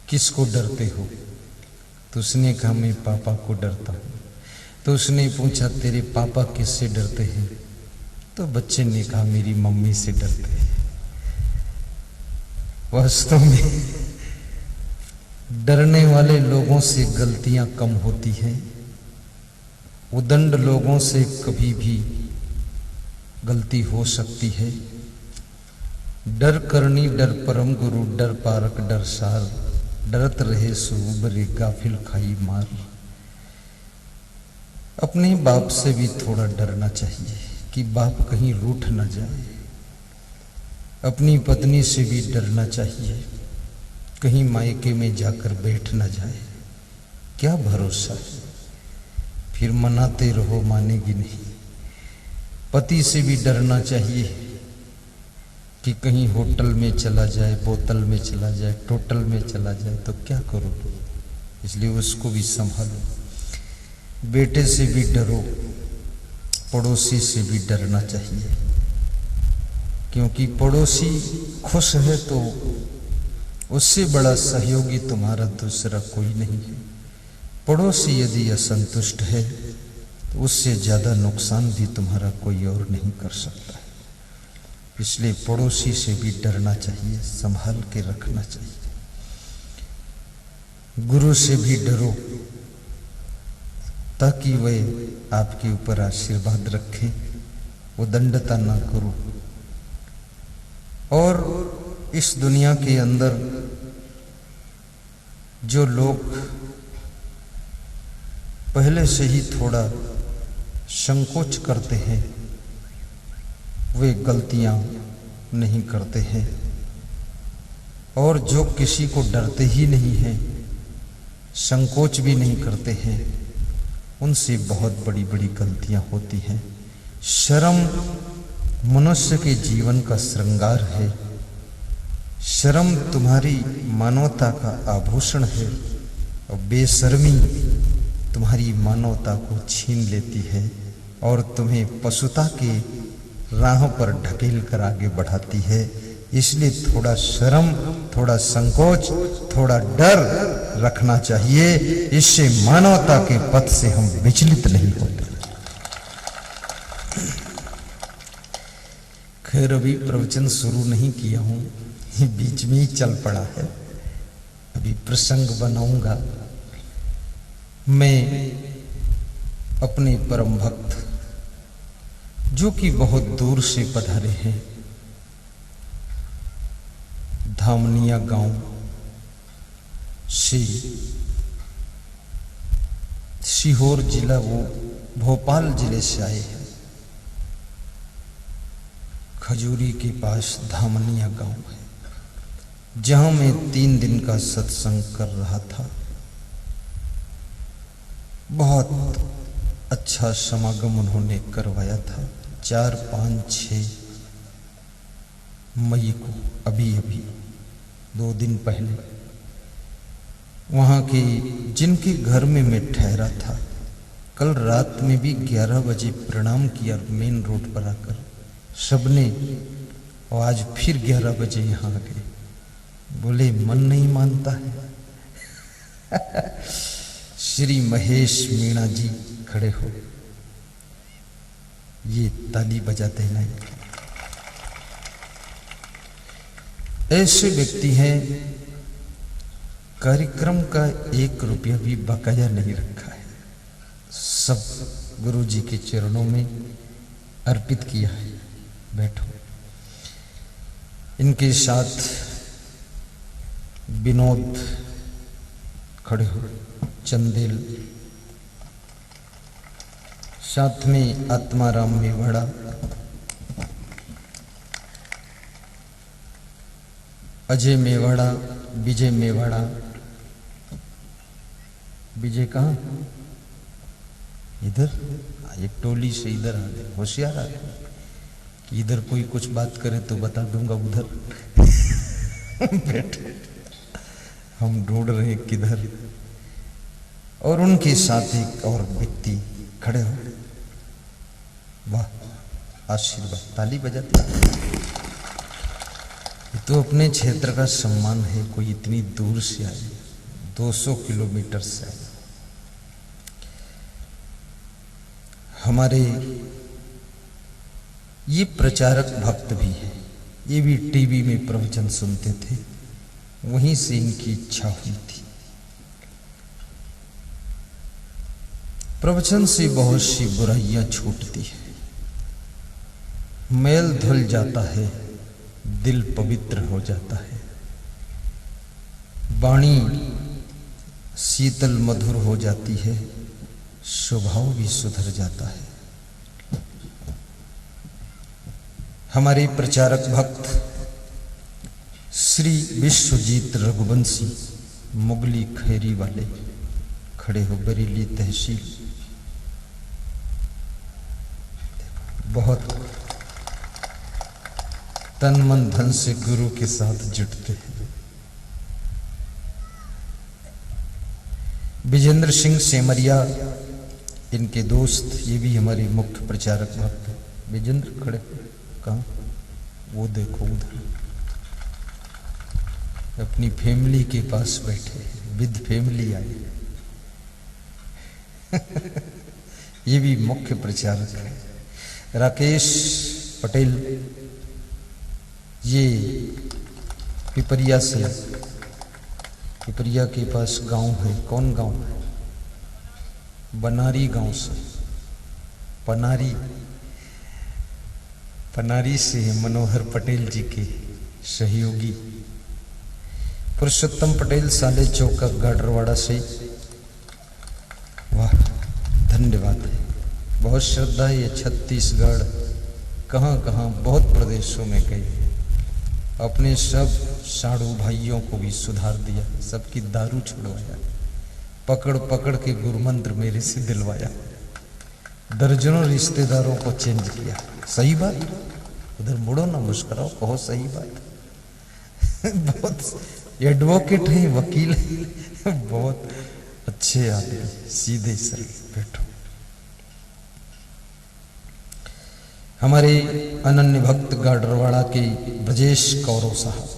किसको डरते हो? तो उसने कहा मैं पापा को डरता हूँ। तो उसने पूछा तेरे पापा किससे डरते हैं? तो बच्चे ने कहा मेरी मम्मी से डरते हैं। वास्तव में डरने वाले लोगों से गलतियां कम होती हैं। उदंड लोगों से कभी भी गलती हो सकती है। डर करनी डर परम गुरु, डर पारक डर सार, डरत रहे सो उबरे गाफिल खाई मार। अपने बाप से भी थोड़ा डरना चाहिए कि बाप कहीं रूठ न जाए। अपनी पत्नी से भी डरना चाहिए कहीं मायके में जाकर बैठ न जाए। क्या भरोसा है, फिर मनाते रहो मानेगी नहीं। पति से भी डरना चाहिए कि कहीं होटल में चला जाए, बोतल में चला जाए, टोटल में चला जाए तो क्या करो, इसलिए उसको भी संभालो। बेटे से भी डरो, पड़ोसी से भी डरना चाहिए, क्योंकि पड़ोसी खुश है तो उससे बड़ा सहयोगी तुम्हारा दूसरा कोई नहीं है। पड़ोसी यदि असंतुष्ट है तो उससे ज्यादा नुकसान भी तुम्हारा कोई और नहीं कर सकता है। इसलिए पड़ोसी से भी डरना चाहिए, संभाल के रखना चाहिए। गुरु से भी डरो ताकि वह आपके ऊपर आशीर्वाद रखे, वो दंडता ना करो। और इस दुनिया के अंदर जो लोग पहले से ही थोड़ा संकोच करते हैं वे गलतियां नहीं करते हैं, और जो किसी को डरते ही नहीं हैं, संकोच भी नहीं करते हैं, उनसे बहुत बड़ी बड़ी गलतियां होती हैं। शर्म मनुष्य के जीवन का श्रृंगार है। शर्म तुम्हारी मानवता का आभूषण है और बेशर्मी तुम्हारी मानवता को छीन लेती है और तुम्हें पशुता के राह पर ढकेल कर आगे बढ़ाती है। इसलिए थोड़ा शर्म, थोड़ा संकोच, थोड़ा डर रखना चाहिए। इससे मानवता के पथ से हम विचलित नहीं होते। खैर अभी प्रवचन शुरू नहीं किया हूं, बीच में ही चल पड़ा है। अभी प्रसंग बनाऊंगा। मैं अपने परम भक्त जो कि बहुत दूर से पधारे हैं, धामनिया गांव से, सीहोर जिला, वो भोपाल जिले से आए हैं। खजूरी के पास धामनिया गांव है, जहां मैं 3 दिन का सत्संग कर रहा था। बहुत अच्छा समागम उन्होंने करवाया था 4, 5, 6 मई को, अभी 2 दिन पहले। वहां के जिनके घर में मैं ठहरा था, कल रात में भी 11 बजे प्रणाम किया मेन रोड पर आकर सबने, और आज फिर 11 बजे यहाँ आ गए। बोले मन नहीं मानता है। श्री महेश मीणा जी खड़े हो, ये ताली बजाते नहीं। ऐसे व्यक्ति हैं, कार्यक्रम का 1 रुपया भी बकाया नहीं रखा है, सब गुरु जी के चरणों में अर्पित किया है। बैठो। इनके साथ विनोद खड़े हो, चंदेल, साथ में आत्माराम मेवाड़ा, अजय मेवाड़ा, विजय मेवाड़ा। विजय कहाँ? इधर। एक टोली से इधर आ गए, होशियार आ गए कि इधर कोई कुछ बात करे तो बता दूंगा उधर। बैठे, हम ढूंढ रहे किधर। और उनके साथ एक और व्यक्ति खड़े हो। वाह, आशीर्वाद, ताली बजाते। ये तो अपने क्षेत्र का सम्मान है, कोई इतनी दूर से आए, 200 किलोमीटर से आए। हमारे ये प्रचारक भक्त भी हैं, ये भी टीवी में प्रवचन सुनते थे, वहीं से इनकी इच्छा हुई थी। प्रवचन से बहुत सी बुराइयां छूटती है, मैल धुल जाता है, दिल पवित्र हो जाता है, वाणी शीतल मधुर हो जाती है, स्वभाव भी सुधर जाता है। हमारे प्रचारक भक्त श्री विश्वजीत रघुवंशी मुगली खैरी वाले खड़े हो, बरेली तहसील, बहुत तन मन धन से गुरु के साथ जुटते हैं। विजेंद्र सिंह सेमरिया इनके दोस्त, ये भी हमारे मुख्य प्रचारक भक्त हैं। विजेंद्र खड़े कहाँ, वो देखो उधर, अपनी फैमिली के पास बैठे, विद फैमिली आए। ये भी मुख्य प्रचारक है। राकेश पटेल, ये पिपरिया से, पिपरिया के पास गांव है, कौन गांव है, बनारी गांव से, पनारी से मनोहर पटेल जी के सहयोगी। पुरुषोत्तम पटेल साले चौका गाडरवाड़ा से, वाह धन्यवाद है, बहुत श्रद्धा है। ये छत्तीसगढ़ कहाँ कहाँ बहुत प्रदेशों में गए, अपने सब साधु भाइयों को भी सुधार दिया, सबकी दारू छुड़वाया, पकड़ पकड़ के गुरु मंत्र मेरे से दिलवाया, दर्जनों रिश्तेदारों को चेंज किया। सही बात, उधर मुड़ो ना, मुस्कुराओ, कहो सही बात। बहुत एडवोकेट है, वकील है, बहुत अच्छे आदमी, सीधे सरल। बैठो। हमारे अनन्य भक्त गाडरवाड़ा के ब्रजेश कौरव साहब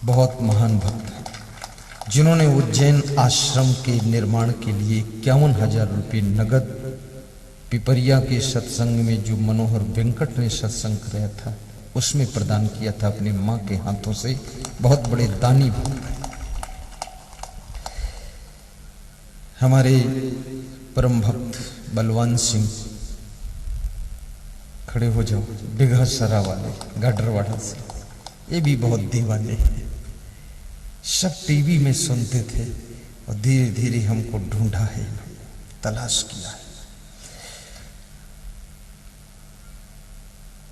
बहुत महान भक्त हैं, जिन्होंने उज्जैन आश्रम के निर्माण के लिए 51,000 रुपये नगद पिपरिया के सत्संग में जो मनोहर वेंकट ने सत्संग कराया था उसमें प्रदान किया था अपनी मां के हाथों से। बहुत बड़े दानी भक्त हैं। हमारे परम भक्त बलवान सिंह, खड़े हो जाओ, बिघा सरा वाले गाडरवाड़ा से, ये भी बहुत दीवाने हैं। सब टीवी में सुनते थे और धीरे धीरे हमको ढूंढा है, तलाश किया है।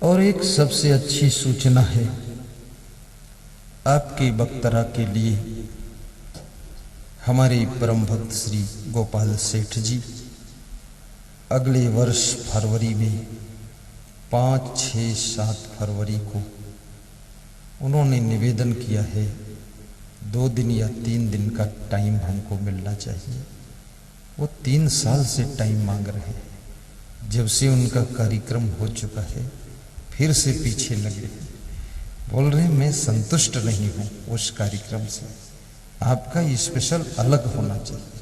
और एक सबसे अच्छी सूचना है आपके बख्तरा के लिए, हमारे परम भक्त श्री गोपाल सेठ जी अगले वर्ष फरवरी में 5, 6, 7 फरवरी को उन्होंने निवेदन किया है 2 दिन या 3 दिन का टाइम हमको मिलना चाहिए। वो 3 साल से टाइम मांग रहे हैं, जब से उनका कार्यक्रम हो चुका है फिर से पीछे लगे, बोल रहे हैं मैं संतुष्ट नहीं हूँ उस कार्यक्रम से, आपका स्पेशल अलग होना चाहिए,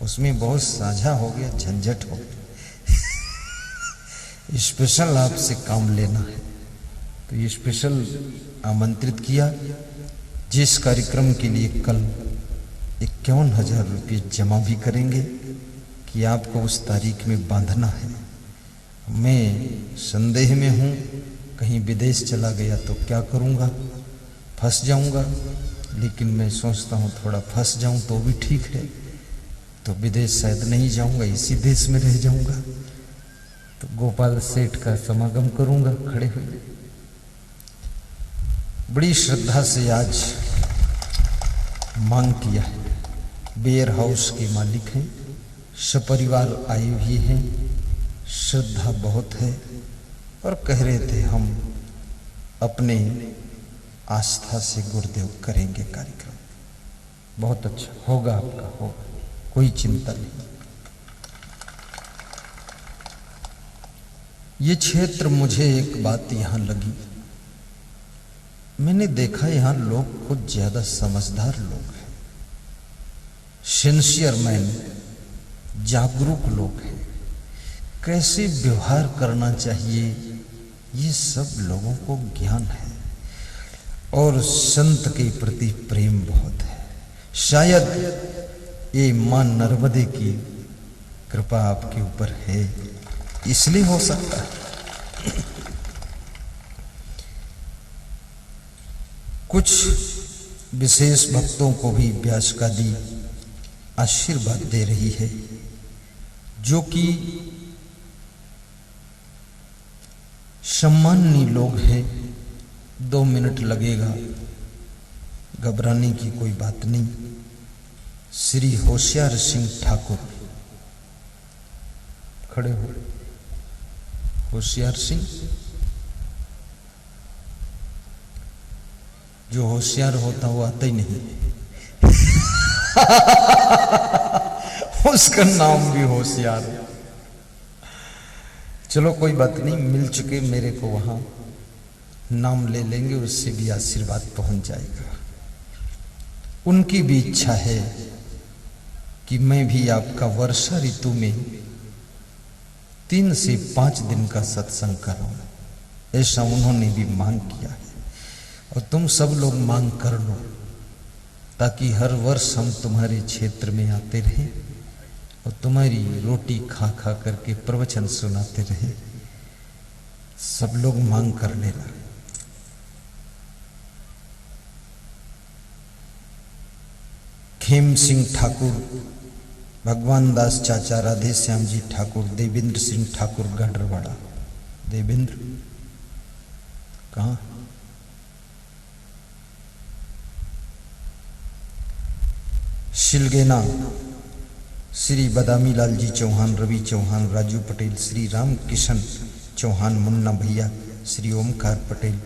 उसमें बहुत साझा हो गया, झंझट हो गया, स्पेशल आपसे काम लेना है। तो ये स्पेशल आमंत्रित किया, जिस कार्यक्रम के लिए कल 51,000 रुपये जमा भी करेंगे कि आपको उस तारीख में बांधना है। मैं संदेह में हूँ, कहीं विदेश चला गया तो क्या करूँगा, फंस जाऊँगा, लेकिन मैं सोचता हूँ थोड़ा फंस जाऊँ तो भी ठीक है, तो विदेश शायद नहीं जाऊँगा, इसी देश में रह जाऊँगा, तो गोपाल सेठ का समागम करूँगा खड़े हुए। बड़ी श्रद्धा से आज मांग किया है। बेयर हाउस के मालिक हैं, सपरिवार आए हुए हैं, श्रद्धा बहुत है और कह रहे थे हम अपने आस्था से गुरुदेव करेंगे कार्यक्रम। बहुत अच्छा होगा, आपका होगा, कोई चिंता नहीं। ये क्षेत्र, मुझे एक बात यहाँ लगी, मैंने देखा यहां लोग कुछ ज्यादा समझदार लोग हैं, सिंसियर मैन, जागरूक लोग हैं। कैसे व्यवहार करना चाहिए ये सब लोगों को ज्ञान है, और संत के प्रति प्रेम बहुत है। शायद ये मां नर्मदे की कृपा आपके ऊपर है, इसलिए हो सकता है। कुछ विशेष भक्तों को भी व्यास का दी आशीर्वाद दे रही है, जो कि सम्माननीय लोग हैं। 2 मिनट लगेगा, घबराने की कोई बात नहीं। श्री होशियार सिंह ठाकुर खड़े हो। होशियार सिंह, जो होशियार होता वो आता ही नहीं उसका नाम भी होशियार है। चलो कोई बात नहीं, मिल चुके मेरे को, वहां नाम ले लेंगे, उससे भी आशीर्वाद पहुंच जाएगा। उनकी भी इच्छा है कि मैं भी आपका वर्षा ऋतु में 3 से 5 दिन का सत्संग करूं, ऐसा उन्होंने भी मांग किया है। और तुम सब लोग मांग कर लो, ताकि हर वर्ष हम तुम्हारे क्षेत्र में आते रहें और तुम्हारी रोटी खा खा करके प्रवचन सुनाते रहे। सब लोग मांग कर लेना। खेम सिंह ठाकुर, भगवान दास चाचा, राधे श्याम जी ठाकुर, देवेंद्र सिंह ठाकुर गाडरवाड़ा। देवेंद्र कहाँ? शिलगेना श्री बदामी लाल जी चौहान, रवि चौहान, राजू पटेल, श्री राम किशन चौहान, मुन्ना भैया, श्री ओमकार पटेल,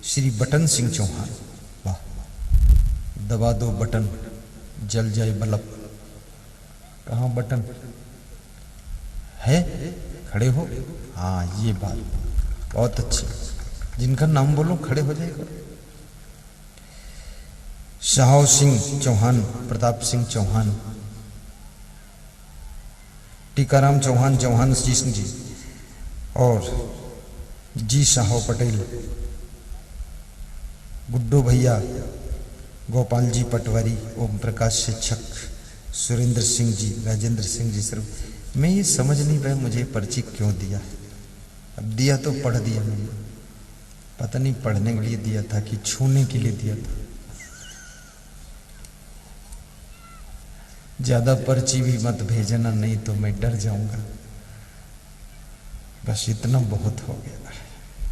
श्री बटन सिंह चौहान। वाह, दबा दो बटन, जल जाए बल्ब। कहाँ बटन है? खड़े हो। हाँ, ये बात बहुत अच्छी। जिनका नाम बोलो खड़े हो जाएगा। शाह सिंह चौहान, प्रताप सिंह चौहान, टीकाराम चौहान, चौहान सिंह जी, और जी शाह पटेल, गुड्डू भैया, गोपाल जी पटवारी, ओम प्रकाश शिक्षक, सुरेंद्र सिंह जी, राजेंद्र सिंह जी। सर मैं ये समझ नहीं पाया मुझे पर्ची क्यों दिया। अब दिया तो पढ़ दिया मैंने, पता नहीं पढ़ने के लिए दिया था कि छूने के लिए दिया था। ज्यादा पर्ची भी मत भेजना, नहीं तो मैं डर जाऊंगा। बस इतना बहुत हो गया।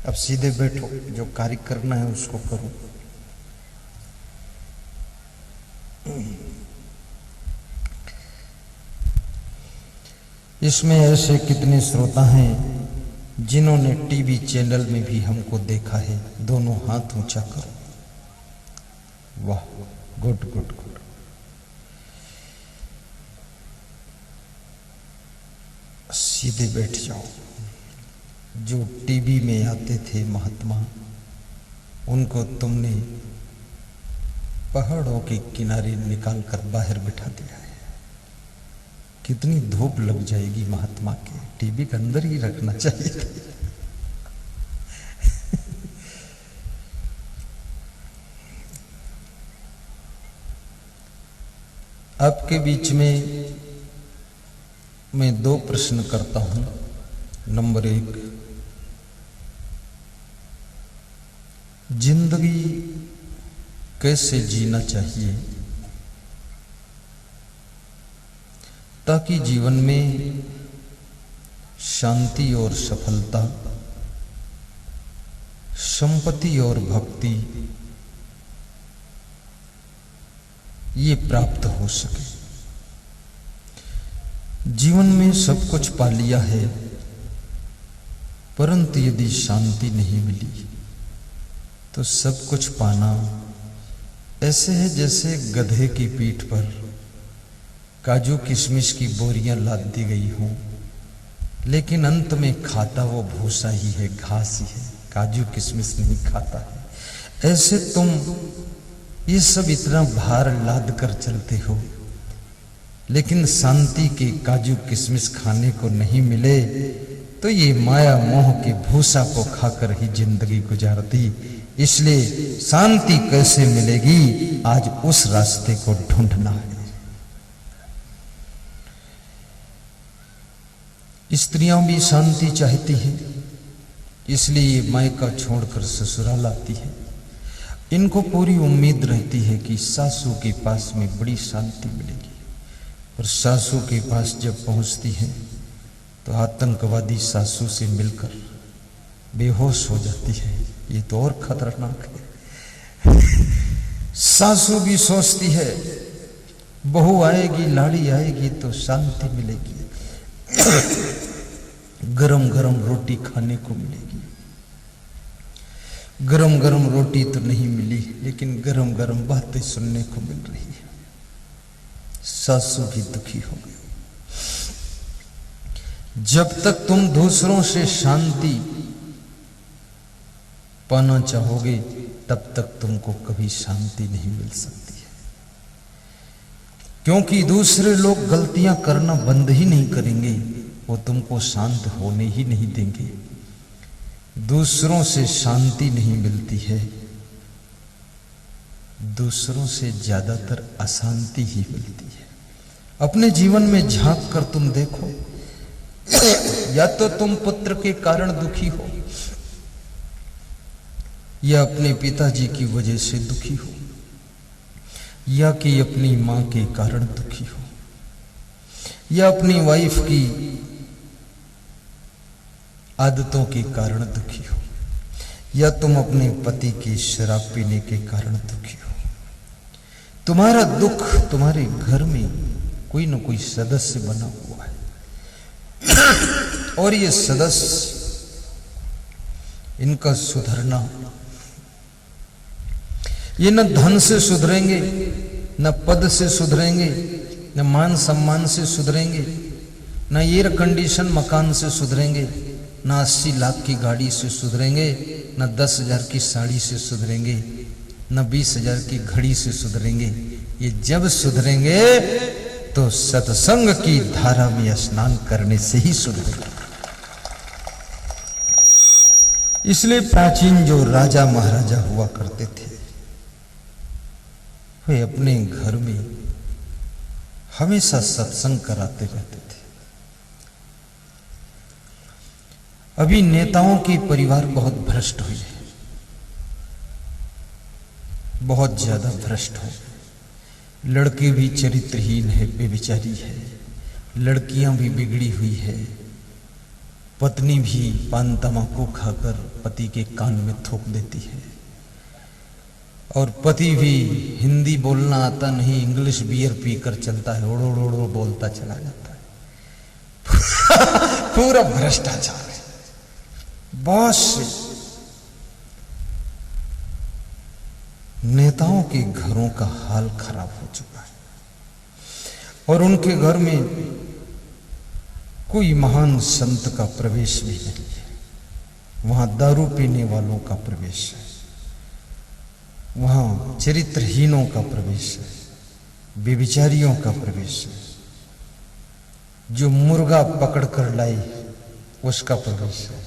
अब सीधे बैठो, जो कार्य करना है उसको करो। इसमें ऐसे कितने श्रोता हैं जिन्होंने टीवी चैनल में भी हमको देखा है। दोनों हाथ ऊंचा करो। वाह, गुड गुड गुड। सीधे बैठ जाओ। जो टीवी में आते थे महात्मा, उनको तुमने पहाड़ों के किनारे निकाल कर बाहर बिठा दिया है। कितनी धूप लग जाएगी महात्मा के, टीवी के अंदर ही रखना चाहिए था। आपके बीच में मैं 2 प्रश्न करता हूं। नंबर 1, जिंदगी कैसे जीना चाहिए ताकि जीवन में शांति और सफलता, संपत्ति और भक्ति ये प्राप्त हो सके। जीवन में सब कुछ पा लिया है, परंतु यदि शांति नहीं मिली तो सब कुछ पाना ऐसे है जैसे गधे की पीठ पर काजू किशमिश की बोरियां लाद दी गई हों, लेकिन अंत में खाता वो भूसा ही है, घास ही है, काजू किशमिश नहीं खाता है। ऐसे तुम ये सब इतना भार लाद कर चलते हो, लेकिन शांति के काजू किशमिश खाने को नहीं मिले तो ये माया मोह के भूसा को खाकर ही जिंदगी गुजारती। इसलिए शांति कैसे मिलेगी, आज उस रास्ते को ढूंढना है। स्त्रियां भी शांति चाहती हैं, इसलिए ये मायका छोड़कर ससुराल आती है। इनको पूरी उम्मीद रहती है कि सासू के पास में बड़ी शांति मिलेगी, और सासू के पास जब पहुंचती है तो आतंकवादी सासू से मिलकर बेहोश हो जाती है। ये तो और खतरनाक है। सासू भी सोचती है बहू आएगी, लाड़ी आएगी तो शांति मिलेगी, गरम गरम रोटी खाने को मिलेगी। गरम गरम रोटी तो नहीं मिली, लेकिन गरम गरम बातें सुनने को मिल रही है। सासू भी दुखी हो गई। जब तक तुम दूसरों से शांति पाना चाहोगे, तब तक तुमको कभी शांति नहीं मिल सकती है, क्योंकि दूसरे लोग गलतियां करना बंद ही नहीं करेंगे, वो तुमको शांत होने ही नहीं देंगे। दूसरों से शांति नहीं मिलती है, दूसरों से ज्यादातर अशांति ही मिलती है। अपने जीवन में झांक कर तुम देखो, या तो तुम पुत्र के कारण दुखी हो, या अपने पिताजी की वजह से दुखी हो, या कि अपनी मां के कारण दुखी हो, या अपनी वाइफ की आदतों के कारण दुखी हो, या तुम अपने पति की शराब पीने के कारण दुखी हो। तुम्हारा दुख तुम्हारे घर में कोई न कोई सदस्य बना हुआ है, और ये सदस्य, इनका सुधरना, ये न धन से सुधरेंगे, न पद से सुधरेंगे, न मान सम्मान से सुधरेंगे, न एयर कंडीशन मकान से सुधरेंगे, न 80 लाख की गाड़ी से सुधरेंगे, न 10,000 की साड़ी से सुधरेंगे, न 20,000 की घड़ी से सुधरेंगे। ये जब सुधरेंगे तो सत्संग की धारा में स्नान करने से ही सुधरेंगे। इसलिए प्राचीन जो राजा महाराजा हुआ करते थे, वे अपने घर में हमेशा सत्संग कराते रहते थे। अभी नेताओं के परिवार बहुत भ्रष्ट हुए हैं, बहुत ज्यादा भ्रष्ट हो। लड़के भी चरित्रहीन है, बेविचारी है, लड़कियां भी बिगड़ी हुई है, पत्नी भी पान तमाकू खाकर पति के कान में थूक देती है, और पति भी हिंदी बोलना आता नहीं, इंग्लिश बियर पीकर चलता है, ओड़ो ओड़ो बोलता चला जाता है। पूरा भ्रष्टाचार है। बहुत से नेताओं के घरों का हाल खराब हो चुका है, और उनके घर में कोई महान संत का प्रवेश भी नहीं है। वहां दारू पीने वालों का प्रवेश है, वहां चरित्रहीनों का प्रवेश है, बेविचारियों का प्रवेश है, जो मुर्गा पकड़ कर लाई उसका प्रवेश है,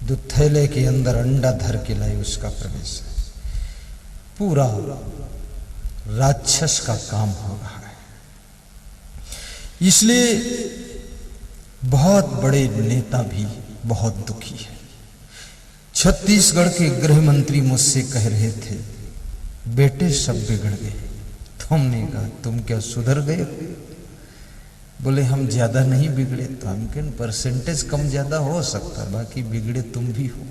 जो थैले के अंदर अंडा धर के लाई उसका प्रवेश है। पूरा राक्षस का काम हो रहा है। इसलिए बहुत बड़े नेता भी बहुत दुखी है। छत्तीसगढ़ के गृह मंत्री मुझसे कह रहे थे, बेटे सब बिगड़ गए। तो हमने कहा तुम क्या सुधर गए? बोले हम ज्यादा नहीं बिगड़े। तो हम कहें परसेंटेज कम ज्यादा हो सकता है, बाकी बिगड़े तुम भी हो।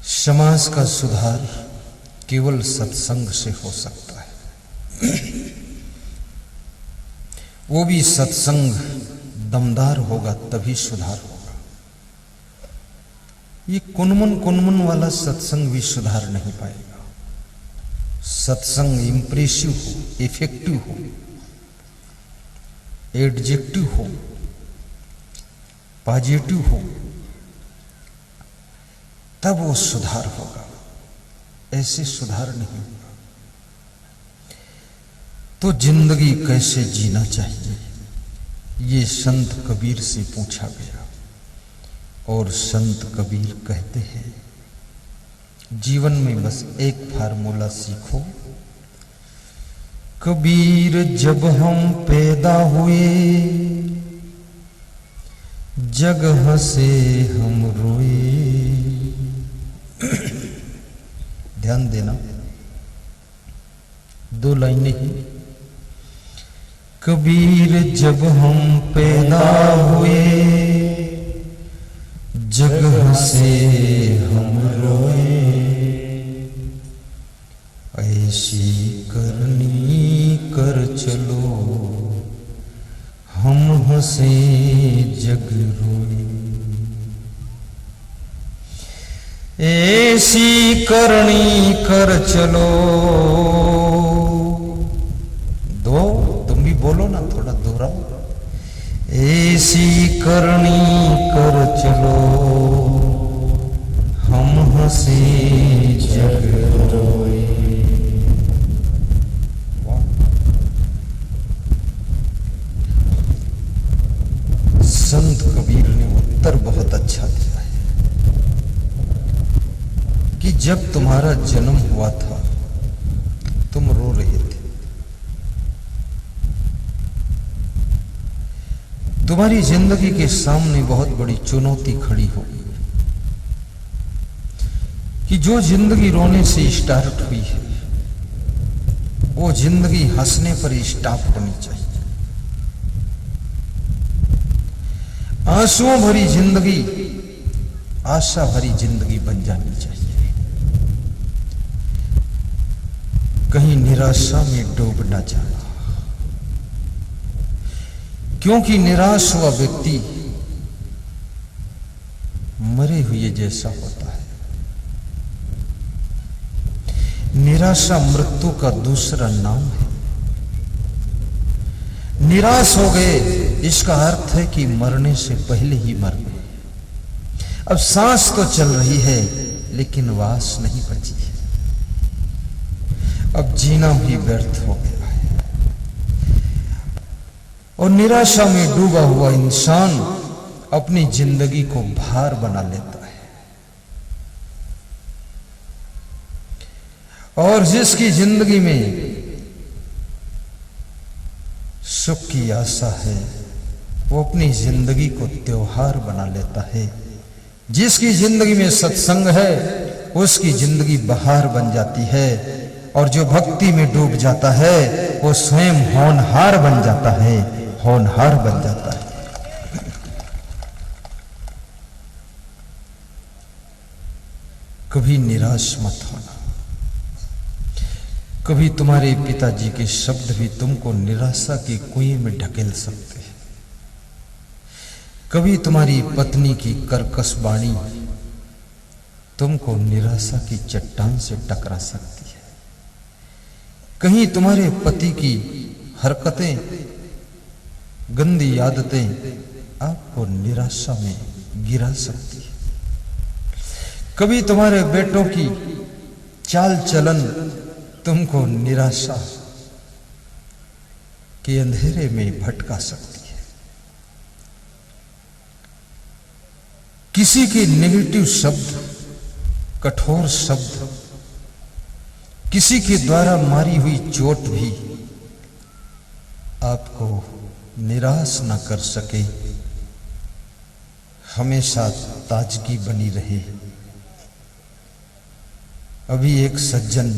समाज का सुधार केवल सत्संग से हो सकता है, वो भी सत्संग दमदार होगा तभी सुधार होगा। ये कुनमुन वाला सत्संग भी सुधार नहीं पाएगा। सत्संग इंप्रेसिव हो, इफेक्टिव हो, एडजेक्टिव हो, पॉजिटिव हो, तब वो सुधार होगा, ऐसे सुधार नहीं होगा। तो जिंदगी कैसे जीना चाहिए, ये संत कबीर से पूछा गया। और संत कबीर कहते हैं, जीवन में बस एक फार्मूला सीखो। कबीर जब हम पैदा हुए, जग हंसे हम रोए। ध्यान देना, दो लाइनें ही। कबीर जब हम पैदा हुए, जग हंसे हम रोए। ऐसी करनी कर चलो, हम हंसे जग रोए। ऐसी करनी कर चलो, दो तुम भी बोलो ना, थोड़ा दोहराओ। ऐसी करनी कर चलो, हम हंसे जग रोए। संत कबीर ने उत्तर बहुत अच्छा दिया है कि जब तुम्हारा जन्म हुआ था तुम रो रहे थे, तुम्हारी जिंदगी के सामने बहुत बड़ी चुनौती खड़ी हो गई कि जो जिंदगी रोने से स्टार्ट हुई है वो जिंदगी हंसने पर स्टॉप होनी चाहिए। आंसुओं भरी जिंदगी आशा भरी जिंदगी बन जानी चाहिए। कहीं निराशा में डूब न जाना, क्योंकि निराश हुआ व्यक्ति मरे हुए जैसा होता है। निराशा मृत्यु का दूसरा नाम है। निराश हो गए इसका अर्थ है कि मरने से पहले ही मर गए। अब सांस तो चल रही है लेकिन वास नहीं बची है। अब जीना भी व्यर्थ हो गया है। और निराशा में डूबा हुआ इंसान अपनी जिंदगी को भार बना लेता है। और जिसकी जिंदगी में सुख की आशा है वो अपनी जिंदगी को त्योहार बना लेता है। जिसकी जिंदगी में सत्संग है उसकी जिंदगी बहार बन जाती है। और जो भक्ति में डूब जाता है वो स्वयं होनहार बन जाता है, होनहार बन जाता है। कभी निराश मत होना। कभी तुम्हारे पिताजी के शब्द भी तुमको निराशा के कुएं में ढकेल सकते हैं। कभी तुम्हारी पत्नी की कर्कश वाणी तुमको निराशा की चट्टान से टकरा सकती है। कहीं तुम्हारे पति की हरकतें, गंदी आदतें आपको निराशा में गिरा सकती है। कभी तुम्हारे बेटों की चाल चलन तुमको निराशा के अंधेरे में भटका सकती है। किसी के नेगेटिव शब्द, कठोर शब्द, किसी के द्वारा मारी हुई चोट भी आपको निराश ना कर सके, हमेशा ताजगी बनी रहे। अभी एक सज्जन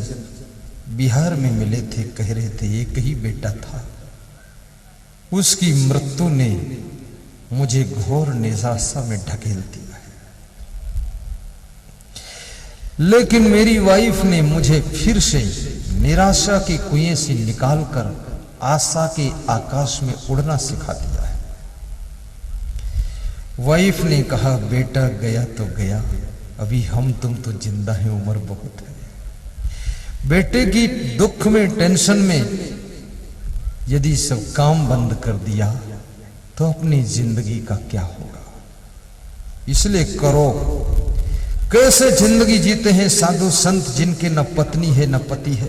बिहार में मिले थे, कह रहे थे एक ही बेटा था, उसकी मृत्यु ने मुझे घोर निराशा में ढकेल दिया है। लेकिन मेरी वाइफ ने मुझे फिर से निराशा के कुएं से निकालकर आशा के आकाश में उड़ना सिखा दिया है। वाइफ ने कहा बेटा गया तो गया, अभी हम तुम तो जिंदा हैं, उम्र बहुत है। बेटे की दुख में, टेंशन में यदि सब काम बंद कर दिया तो अपनी जिंदगी का क्या होगा। इसलिए करो, कैसे जिंदगी जीते हैं साधु संत जिनके न पत्नी है न पति है।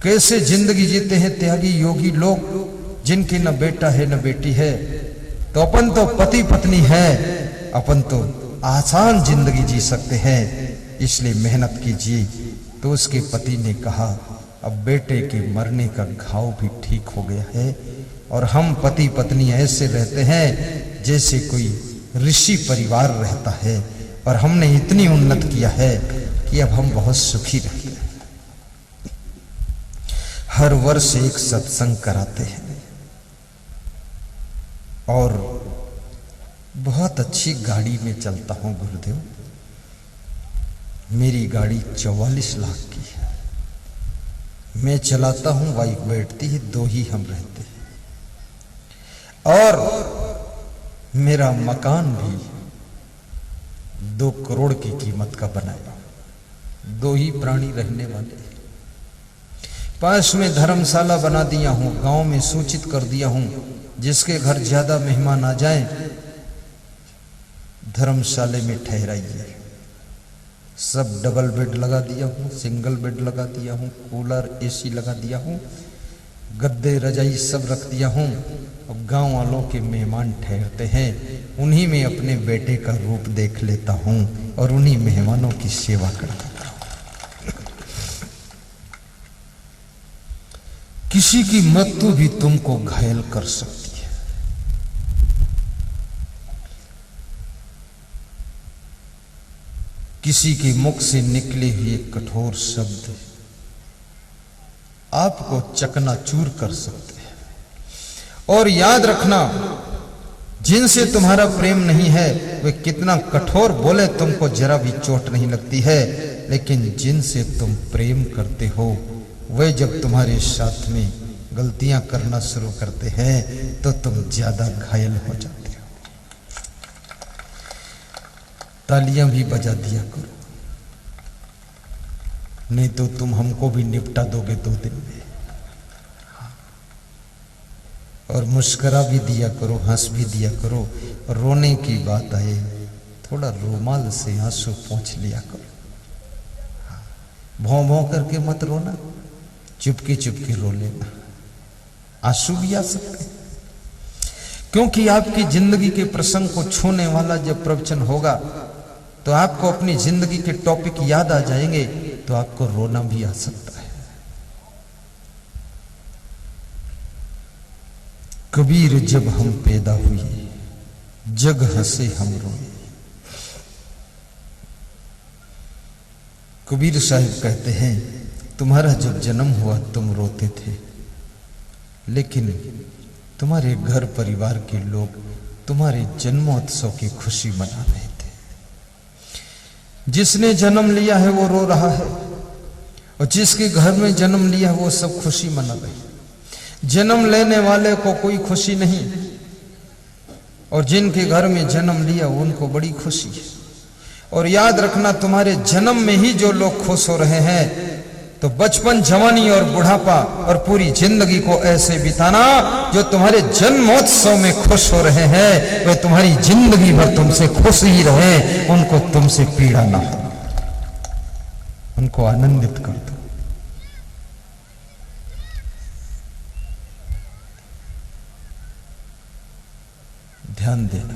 कैसे जिंदगी जीते हैं त्यागी योगी लोग जिनके न बेटा है न बेटी है। तो अपन तो पति पत्नी है, अपन तो आसान जिंदगी जी सकते हैं, इसलिए मेहनत कीजिए। तो उसके पति ने कहा अब बेटे के मरने का घाव भी ठीक हो गया है और हम पति पत्नी ऐसे रहते हैं जैसे कोई ऋषि परिवार रहता है, और हमने इतनी उन्नत किया है कि अब हम बहुत सुखी रहते हैं। हर वर्ष एक सत्संग कराते हैं और बहुत अच्छी गाड़ी में चलता हूं गुरुदेव। मेरी गाड़ी 44 लाख की है। मैं चलाता हूं, वाइफ बैठती है, दो ही हम रहते हैं। और मेरा मकान भी 2 करोड़ की कीमत का बनाया। 2 ही प्राणी रहने वाले। पास में धर्मशाला बना दिया हूं, गांव में सूचित कर दिया हूं जिसके घर ज्यादा मेहमान आ जाएं धर्मशाले में ठहराइए। सब डबल बेड लगा दिया हूं, सिंगल बेड लगा दिया हूं, कूलर एसी लगा दिया हूं, गद्दे रजाई सब रख दिया हूं। अब गांव वालों के मेहमान ठहरते हैं, उन्हीं में अपने बेटे का रूप देख लेता हूं और उन्हीं मेहमानों की सेवा करता हूं। किसी की मृत्यु भी तुमको घायल कर सकती है। किसी के मुख से निकले हुए कठोर शब्द आपको चकनाचूर कर सकते हैं। और याद रखना, जिनसे तुम्हारा प्रेम नहीं है वे कितना कठोर बोले तुमको जरा भी चोट नहीं लगती है, लेकिन जिनसे तुम प्रेम करते हो वे जब तुम्हारे साथ में गलतियां करना शुरू करते हैं तो तुम ज्यादा घायल हो जाते हो। तालियां भी बजा दिया करो, नहीं तो तुम हमको भी निपटा दोगे 2 दिन में। और मुस्करा भी दिया करो, हंस भी दिया करो। रोने की बात आए थोड़ा रुमाल से आंसू पोंछ लिया करो। भौं भौं करके मत रोना, चुपके चुपके रो लेना, आंसू भी आ सकते। क्योंकि आपकी जिंदगी के प्रसंग को छूने वाला जब प्रवचन होगा तो आपको अपनी जिंदगी के टॉपिक याद आ जाएंगे, तो आपको रोना भी आ सकता है। कबीर जब हम पैदा हुए जग हंसे हम रोए। कबीर साहिब कहते हैं तुम्हारा जब जन्म हुआ तुम रोते थे, लेकिन तुम्हारे घर परिवार के लोग तुम्हारे जन्मोत्सव की खुशी मना रहे थे। जिसने जन्म लिया है वो रो रहा है और जिसके घर में जन्म लिया है वो सब खुशी मना रहे हैं। जन्म लेने वाले को कोई खुशी नहीं, और जिनके घर में जन्म लिया उनको बड़ी खुशी है। और याद रखना, तुम्हारे जन्म में ही जो लोग खुश हो रहे हैं, तो बचपन, जवानी और बुढ़ापा और पूरी जिंदगी को ऐसे बिताना जो तुम्हारे जन्मोत्सव में खुश हो रहे हैं वे तुम्हारी जिंदगी भर तुमसे खुश ही रहे, उनको तुमसे पीड़ा ना हो, उनको आनंदित कर दो। ध्यान देना।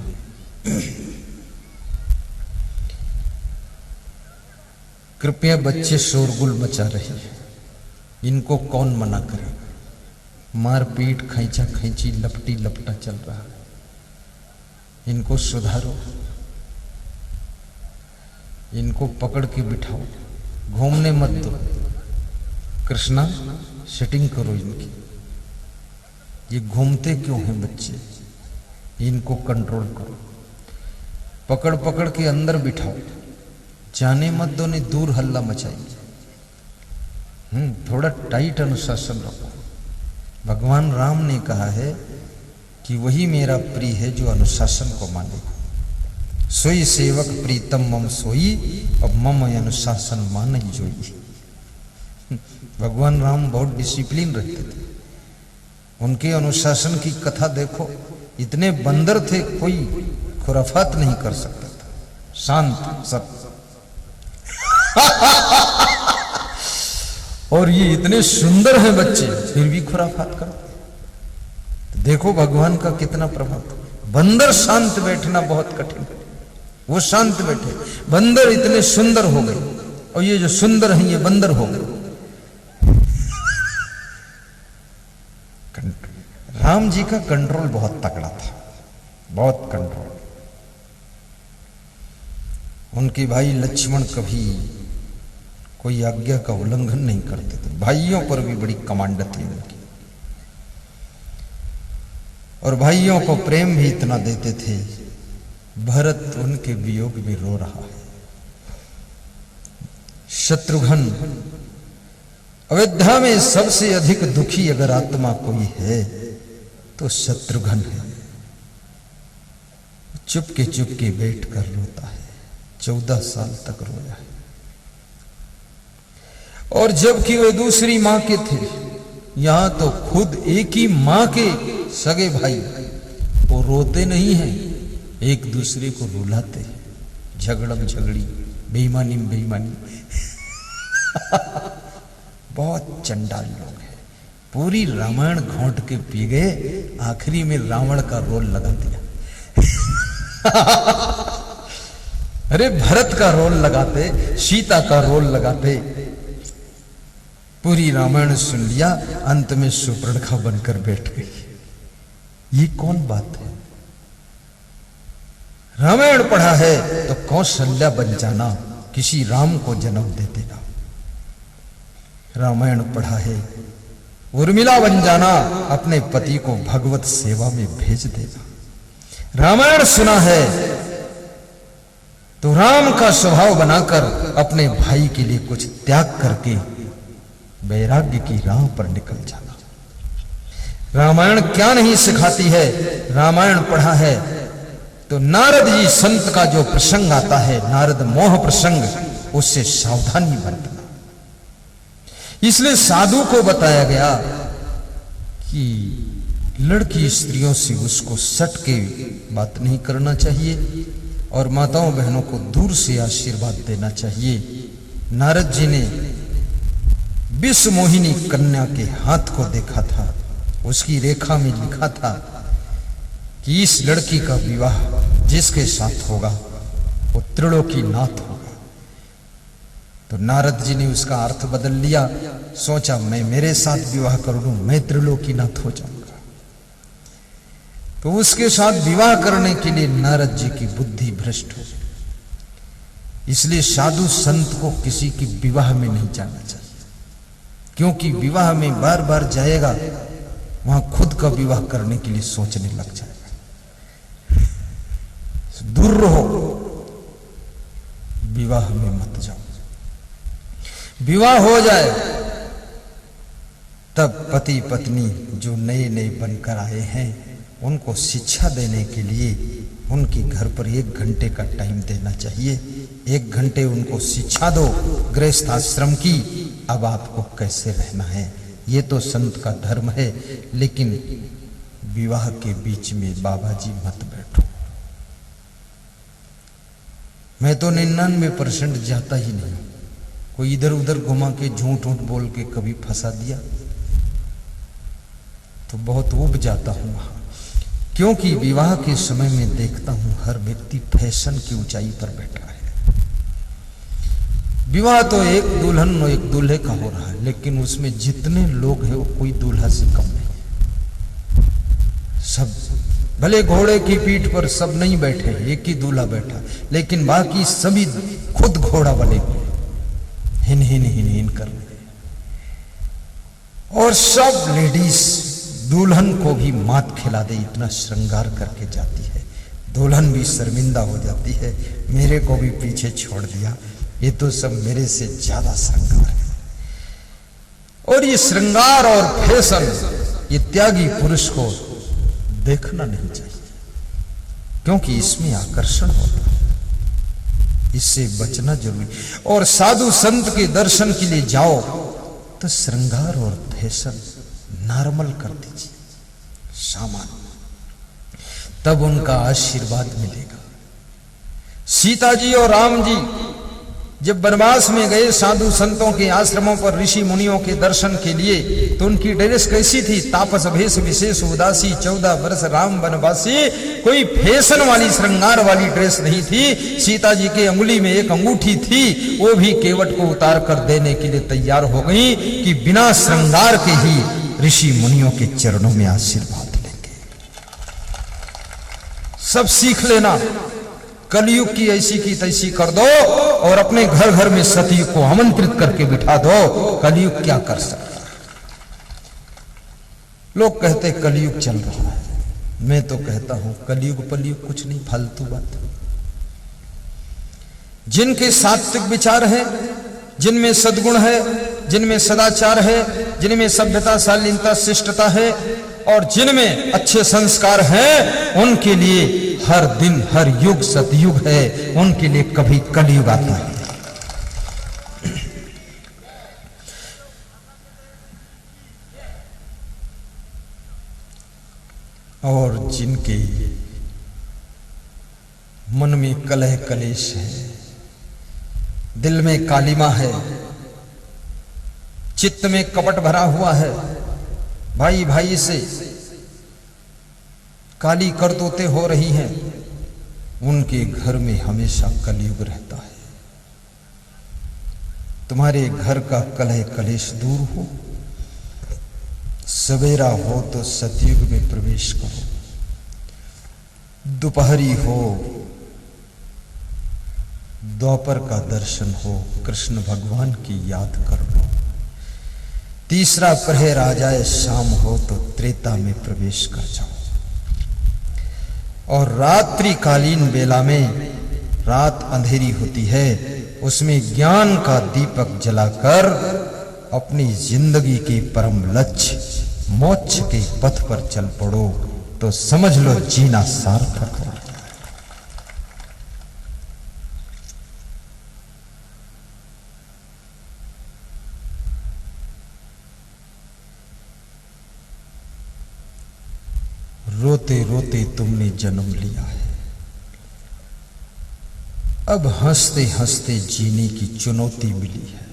कृपया बच्चे शोरगुल मचा रहे हैं, इनको कौन मना करे। मारपीट, खैंचा खैंची, लपटी लपटा चल रहा है, इनको सुधारो, इनको पकड़ के बिठाओ, घूमने मत दो। कृष्णा सेटिंग करो इनकी। ये घूमते क्यों हैं बच्चे, इनको कंट्रोल करो, पकड़ पकड़ के अंदर बिठाओ, जाने मत दो, नहीं दूर हल्ला मचाइए। थोड़ा टाइट अनुशासन रखो। भगवान राम ने कहा है कि वही मेरा प्रिय है जो अनुशासन को माने। सोई सेवक प्रीतम मम सोई, अब मम अनुशासन मान ही जोई। भगवान राम बहुत डिसिप्लिन रहते थे, उनके अनुशासन की कथा देखो। इतने बंदर थे, कोई खुराफात नहीं कर सकता था। शांत सत। और ये इतने सुंदर हैं बच्चे, फिर भी खुराफात करते। तो देखो भगवान का कितना प्रभाव। बंदर शांत बैठना बहुत कठिन है, वो शांत बैठे। बंदर इतने सुंदर हो गए, और ये जो सुंदर हैं ये बंदर हो गए। राम जी का कंट्रोल बहुत तगड़ा था, बहुत कंट्रोल। उनके भाई लक्ष्मण कभी कोई आज्ञा का उल्लंघन नहीं करते थे। भाइयों पर भी बड़ी कमांड थी उनकी, और भाइयों को प्रेम भी इतना देते थे। भरत उनके वियोग में रो रहा है। शत्रुघ्न, अयोध्या में सबसे अधिक दुखी अगर आत्मा कोई है तो शत्रुघ्न है। चुपके चुपके बैठकर रोता है, 14 साल तक रोया है। और जबकि वे दूसरी मां के थे, यहां तो खुद एक ही मां के सगे भाई वो रोते नहीं हैं, एक दूसरे को रुलाते, झगड़म झगड़ी, बेईमानी बेईमानी। बहुत चंडाल लोग हैं। पूरी रामायण घोंट के पी गए, आखिरी में रावण का रोल लगा दिया। अरे भरत का रोल लगाते, सीता का रोल लगाते, पूरी रामायण सुन लिया, अंत में सुपर्णखा बनकर बैठ गई। ये कौन बात है? रामायण पढ़ा है तो कौशल्या बन जाना, किसी राम को जन्म दे देना। रामायण पढ़ा है उर्मिला बन जाना, अपने पति को भगवत सेवा में भेज देना। रामायण सुना है तो राम का स्वभाव बनाकर अपने भाई के लिए कुछ त्याग करके वैराग्य की राह पर निकल जाना। रामायण क्या नहीं सिखाती है? रामायण पढ़ा है तो नारद जी संत का जो प्रसंग आता है, नारद मोह प्रसंग, उससे सावधानी बरतना। इसलिए साधु को बताया गया कि लड़की स्त्रियों से उसको सट के बात नहीं करना चाहिए, और माताओं बहनों को दूर से आशीर्वाद देना चाहिए। नारद जी ने विश्व मोहिनी कन्या के हाथ को देखा था, उसकी रेखा में लिखा था कि इस लड़की का विवाह जिसके साथ होगा वो त्रिलोकी नाथ होगा। तो नारद जी ने उसका अर्थ बदल लिया, सोचा मैं मेरे साथ विवाह कर लूं, मैं त्रिलोकी नाथ हो जाऊंगा। तो उसके साथ विवाह करने के लिए नारद जी की बुद्धि भ्रष्ट हो गई। इसलिए साधु संत को किसी की विवाह में नहीं जाना चाहिए, क्योंकि विवाह में बार बार जाएगा, वहां खुद का विवाह करने के लिए सोचने लग जाएगा। दूर रहो, विवाह में मत जाओ। विवाह हो जाए तब पति पत्नी जो नए नए बनकर आए हैं उनको शिक्षा देने के लिए उनके घर पर 1 घंटे का टाइम देना चाहिए। 1 घंटे उनको शिक्षा दो गृहस्थ आश्रम की, अब आपको कैसे रहना है। ये तो संत का धर्म है, लेकिन विवाह के बीच में बाबा जी मत बैठो। मैं तो 99% जाता ही नहीं। कोई इधर उधर घुमा के झूठ ऊठ बोल के कभी फंसा दिया तो बहुत ऊब जाता हूं वहां, क्योंकि विवाह के समय में देखता हूं हर व्यक्ति फैशन की ऊंचाई पर बैठा है। विवाह तो एक दुल्हन और एक दूल्हे का हो रहा है, लेकिन उसमें जितने लोग हैं वो कोई दूल्हा से कम नहीं। सब भले घोड़े की पीठ पर सब नहीं बैठे, एक ही दूल्हा बैठा, लेकिन बाकी सभी खुद घोड़ा बने हुए, हिन हिन हिन हिन कर रहे। और सब लेडीज दुल्हन को भी मात खिला दे, इतना श्रृंगार करके जाती है। दुल्हन भी शर्मिंदा हो जाती है, मेरे को भी पीछे छोड़ दिया, ये तो सब मेरे से ज्यादा श्रृंगार है। और ये श्रृंगार और फैशन, ये त्यागी पुरुष को देखना नहीं चाहिए, क्योंकि इसमें आकर्षण होता है, इससे बचना जरूरी। और साधु संत के दर्शन के लिए जाओ तो श्रृंगार और फैशन नॉर्मल कर दीजिए, सामान्य, तब उनका आशीर्वाद मिलेगा। सीता जी और राम जी जब वनवास में गए साधु संतों के आश्रमों पर ऋषि मुनियों के दर्शन के लिए, तो उनकी ड्रेस कैसी थी? तापस भेष विशेष उदासी 14 वर्ष राम वनवासी। कोई फैशन वाली श्रृंगार वाली ड्रेस नहीं थी। सीता जी के अंगुली में एक अंगूठी थी, वो भी केवट को उतार कर देने के लिए तैयार हो गई कि बिना श्रृंगार के ही ऋषि मुनियों के चरणों में आशीर्वाद लेंगे। सब सीख लेना, कलयुग की ऐसी की तैसी कर दो और अपने घर घर में सती को आमंत्रित करके बिठा दो। कलयुग क्या कर सकता? लोग कहते कलयुग चल रहा है, मैं तो कहता हूं कलयुग पलयुग कुछ नहीं, फालतू बात। जिनके सात्विक विचार है, जिनमें सद्गुण है, जिनमें सदाचार है, जिनमें सभ्यता शालीनता शिष्टता है और जिनमें अच्छे संस्कार हैं, उनके लिए हर दिन हर युग सतयुग है, उनके लिए कभी कलयुग आता है। और जिनके मन में कलह कलेश है, दिल में कालिमा है, चित्त में कपट भरा हुआ है, भाई भाई से काली करतूतें हो रही हैं, उनके घर में हमेशा कलयुग रहता है। तुम्हारे घर का कलह कलेश दूर हो, सवेरा हो तो सतयुग में प्रवेश करो, दोपहरी हो दोपहर का दर्शन हो, कृष्ण भगवान की याद कर लो, तीसरा प्रहर आ जाए शाम हो तो त्रेता में प्रवेश कर जाओ। और रात्रि कालीन बेला में, रात अंधेरी होती है, उसमें ज्ञान का दीपक जलाकर अपनी जिंदगी के परम लक्ष्य मोक्ष के पथ पर चल पड़ो, तो समझ लो जीना सार्थक हो। रोते रोते तुमने जन्म लिया है, अब हंसते हंसते जीने की चुनौती मिली है।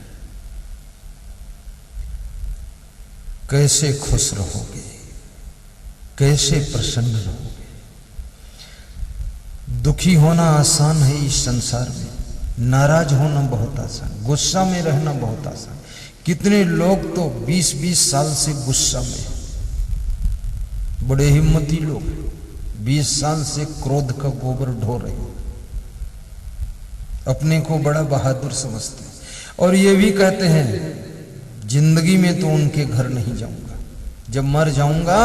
कैसे खुश रहोगे, कैसे प्रसन्न रहोगे? दुखी होना आसान है इस संसार में, नाराज होना बहुत आसान, गुस्सा में रहना बहुत आसान। कितने लोग तो 20-20 साल से गुस्सा में हैं, बड़े हिम्मती लोग 20 साल से क्रोध का गोबर ढो रहे हैं, अपने को बड़ा बहादुर समझते हैं और ये भी कहते हैं जिंदगी में तो उनके घर नहीं जाऊंगा, जब मर जाऊंगा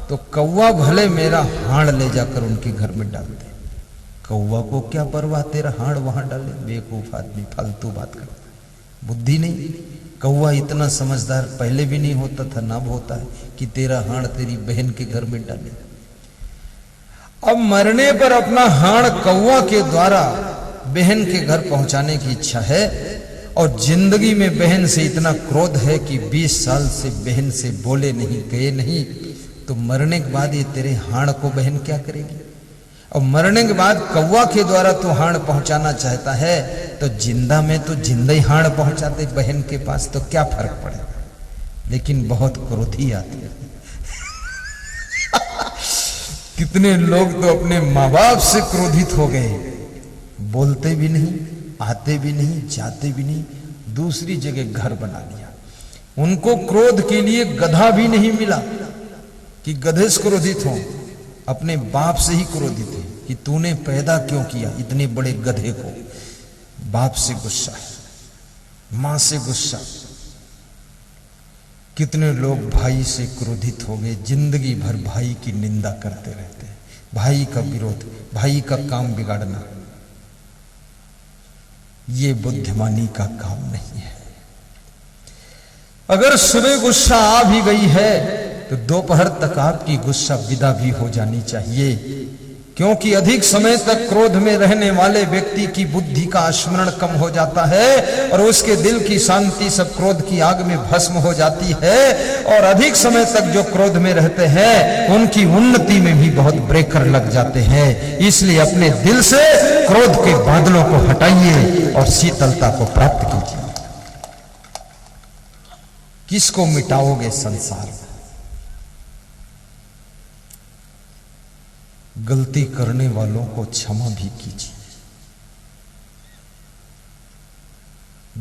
तो कौवा भले मेरा हाड़ ले जाकर उनके घर में डाल दे। कौवा को क्या परवाह, तेरा हाड़ वहां डाले? बेवकूफ आदमी, फालतू बात करता है, बुद्धि नहीं। कौवा इतना समझदार पहले भी नहीं होता था, ना होता है कि तेरा हाड़ तेरी बहन के घर में डाले। अब मरने पर अपना हाड़ कौवा के द्वारा बहन के घर पहुंचाने की इच्छा है और जिंदगी में बहन से इतना क्रोध है कि 20 साल से बहन से बोले नहीं, गए नहीं, तो मरने के बाद ये तेरे हाड़ को बहन क्या करेगी? और मरने के बाद कौवा के द्वारा तो हाड़ पहुंचाना चाहता है, तो जिंदा में तो जिंदा ही हाड़ पहुंचाते बहन के पास, तो क्या फर्क पड़ेगा? लेकिन बहुत क्रोधी आती है। कितने लोग तो अपने माँ बाप से क्रोधित हो गए, बोलते भी नहीं, आते भी नहीं, जाते भी नहीं, दूसरी जगह घर बना लिया। उनको क्रोध के लिए गधा भी नहीं मिला कि गधे से क्रोधित हो, अपने बाप से ही क्रोधित है कि तूने पैदा क्यों किया इतने बड़े गधे को। बाप से गुस्सा है, मां से गुस्सा। कितने लोग भाई से क्रोधित हो गए, जिंदगी भर भाई की निंदा करते रहते हैं, भाई का विरोध, भाई का काम बिगाड़ना। ये बुद्धिमानी का काम नहीं है। अगर सुबह गुस्सा आ भी गई है तो दोपहर तक आपकी गुस्सा विदा भी हो जानी चाहिए, क्योंकि अधिक समय तक क्रोध में रहने वाले व्यक्ति की बुद्धि का स्मरण कम हो जाता है और उसके दिल की शांति सब क्रोध की आग में भस्म हो जाती है। और अधिक समय तक जो क्रोध में रहते हैं उनकी उन्नति में भी बहुत ब्रेकर लग जाते हैं। इसलिए अपने दिल से क्रोध के बादलों को हटाइए और शीतलता को प्राप्त कीजिए। किसको मिटाओगे संसार में? गलती करने वालों को क्षमा भी कीजिए।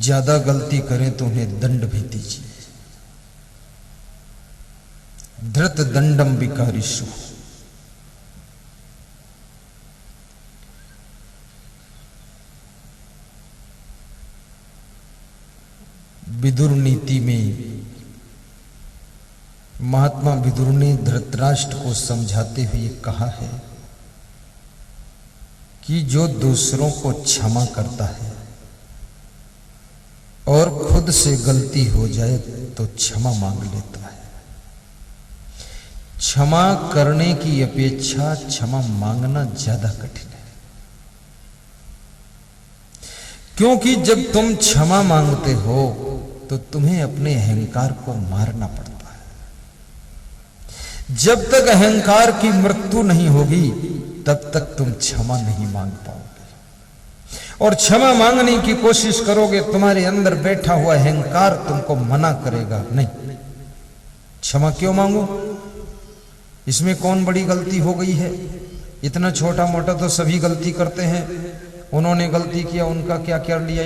ज्यादा गलती करें तो उन्हें दंड भी दीजिए। धृत दंडम विकारिषु। विदुर नीति में महात्मा विदुर ने धृतराष्ट्र को समझाते हुए कहा है कि जो दूसरों को क्षमा करता है और खुद से गलती हो जाए तो क्षमा मांग लेता है। क्षमा करने की अपेक्षा क्षमा मांगना ज्यादा कठिन है, क्योंकि जब तुम क्षमा मांगते हो तो तुम्हें अपने अहंकार को मारना पड़ता है। जब तक अहंकार की मृत्यु नहीं होगी तब तक तुम क्षमा नहीं मांग पाओगे। और क्षमा मांगने की कोशिश करोगे, तुम्हारे अंदर बैठा हुआ अहंकार तुमको मना करेगा, नहीं क्षमा क्यों मांगो, इसमें कौन बड़ी गलती हो गई है, इतना छोटा मोटा तो सभी गलती करते हैं। उन्होंने गलती किया, उनका क्या कर लिया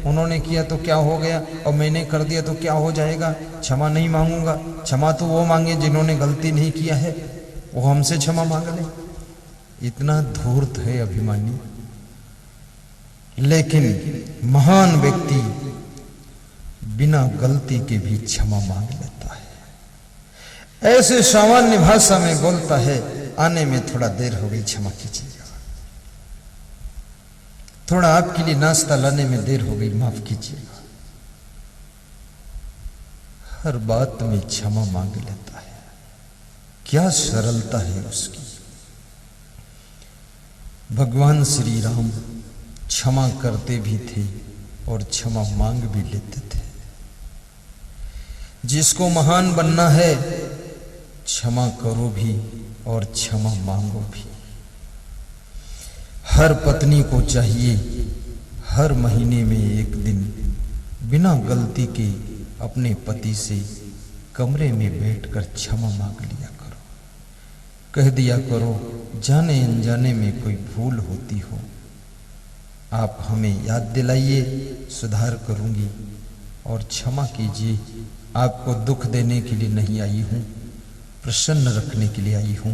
उन्होंने किया तो क्या हो गया, और मैंने कर दिया तो क्या हो जाएगा। क्षमा नहीं मांगूंगा। क्षमा तो वो मांगे जिन्होंने गलती नहीं किया है, वो हमसे क्षमा मांग ले। इतना धूर्त है अभिमानी। लेकिन महान व्यक्ति बिना गलती के भी क्षमा मांग लेता है। ऐसे सामान्य भाषा में बोलता है, आने में थोड़ा देर हो गई, क्षमा कीजिएगा। थोड़ा आपके लिए नाश्ता लाने में देर हो गई, माफ कीजिएगा। हर बात में क्षमा मांग लेता है। क्या सरलता है उसकी। भगवान श्री राम क्षमा करते भी थे और क्षमा मांग भी लेते थे। जिसको महान बनना है क्षमा करो भी और क्षमा मांगो भी। हर पत्नी को चाहिए हर महीने में एक दिन बिना गलती के अपने पति से कमरे में बैठकर क्षमा मांग लिया करो। कह दिया करो, जाने अनजाने में कोई भूल होती हो आप हमें याद दिलाइए, सुधार करूंगी और क्षमा कीजिए। आपको दुख देने के लिए नहीं आई हूं, प्रसन्न रखने के लिए आई हूं।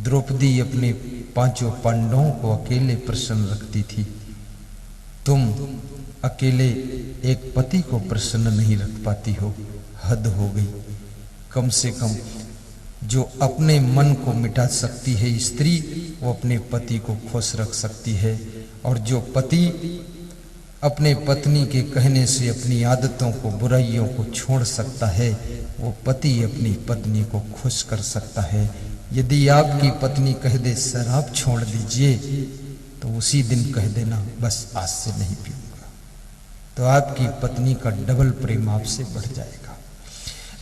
द्रौपदी अपने 5 पांडवों को अकेले प्रसन्न रखती थी, तुम अकेले एक पति को प्रसन्न नहीं रख पाती हो, हद हो गई। कम से कम जो अपने मन को मिटा सकती है स्त्री, वो अपने पति को खुश रख सकती है। और जो पति अपने पत्नी के कहने से अपनी आदतों को, बुराइयों को छोड़ सकता है, वो पति अपनी पत्नी को खुश कर सकता है। यदि आपकी पत्नी कह दे शराब छोड़ दीजिए, तो उसी दिन कह देना बस आज से नहीं पीऊंगा, तो आपकी पत्नी का डबल प्रेम आपसे बढ़ जाएगा।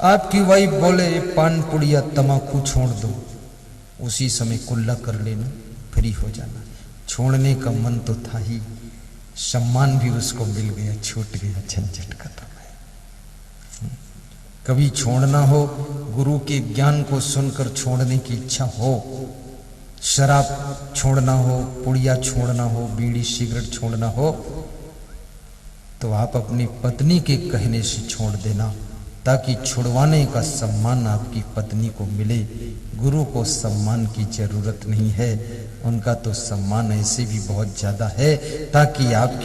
आपकी वाइफ बोले पान पुड़िया तमाकू छोड़ दो, उसी समय कुल्ला कर लेना, फ्री हो जाना। छोड़ने का मन तो था ही, सम्मान भी उसको मिल गया, छूट गया, झंझट खत्म है। कभी छोड़ना हो, गुरु के ज्ञान को सुनकर छोड़ने की इच्छा हो, शराब छोड़ना हो, पुड़िया छोड़ना हो, बीड़ी सिगरेट छोड़ना हो, तो आप अपनी पत्नी के कहने से छोड़ देना, ताकि छुड़वाने का सम्मान आपकी पत्नी को मिले। गुरु को सम्मान की जरूरत नहीं है, उनका तो सम्मान ऐसे भी बहुत ज्यादा है, ताकि आपकी